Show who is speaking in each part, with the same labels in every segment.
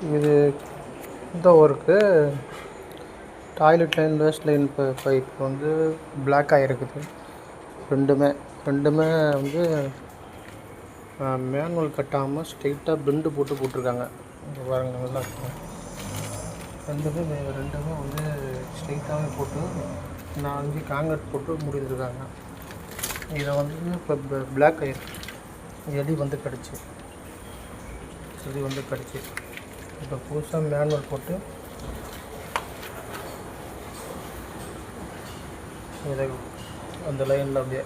Speaker 1: இது இந்த work toilet line waste line pipe வந்து பிளாக் ஆகிருக்குது. ரெண்டுமே வந்து மேனுவல் கட்டாமல் ஸ்ட்ரெயிட்டாக பெண்டு போட்டிருக்காங்க. இங்கே பாருங்கள், நல்லா இருக்கும். ரெண்டுமே வந்து ஸ்ட்ரெயிட்டாகவே போட்டு 4-5 காங்கிரீட் போட்டு முடிஞ்சிருக்காங்க. இதை வந்து இப்போ பிளாக் ஆகிருக்கு. எலி வந்து கடிச்சு இப்போ புதுசாக மேனுவல் போட்டு இதை அந்த லைனில் அப்படியே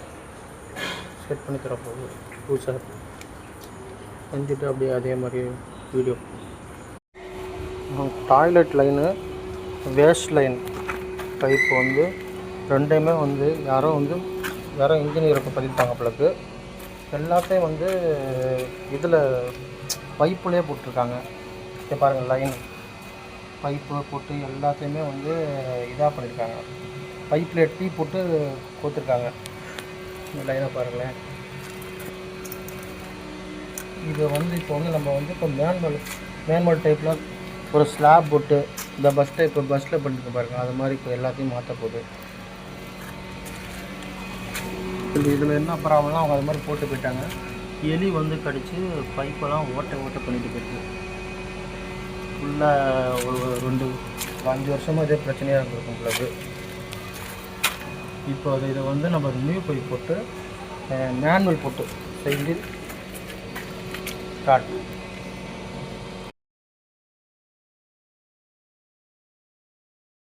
Speaker 1: செட் பண்ணி தரப்போகுது. புதுசாக செஞ்சுட்டு அப்படியே அதே மாதிரி video. Toilet line waste line pipe வந்து ரெண்டையுமே வந்து யாரோ இன்ஜினியருக்கு பதிவிட்டாங்க பிள்ளைக்கு. எல்லாத்தையும் வந்து இதில் பைப்புலேயே போட்டிருக்காங்க. இங்கே பாருங்கள், லைன் பைப்பு போட்டு எல்லாத்தையுமே வந்து இதாக பண்ணியிருக்காங்க. பைப்பில் டீ போட்டு கொடுத்துருக்காங்க. இந்த லைனை பாருங்களேன். இது வந்து இப்போ வந்து நம்ம வந்து இப்போ மேனுவல் டைப்பில் ஒரு ஸ்லாப் போட்டு இந்த பஸ்ஸில் பண்ணிட்டு பாருங்கள். அது மாதிரி இப்போ எல்லாத்தையும் மாற்ற போகுது. இதில் என்ன ப்ராப்ளம்னா அவங்க அது மாதிரி போட்டு போயிட்டாங்க. எலி வந்து கடித்து பைப்பெல்லாம் ஓட்ட பண்ணிட்டு போயிருக்கு. ஃபுல்லாக ஒரு 5 வருஷமாக இதே பிரச்சனையாக இருந்திருக்கும் உங்களுக்கு. இப்போ இதை வந்து நம்ம நியூ பைப் போட்டு மேனுவல் போட்டு செஞ்சு ஸ்டார்ட்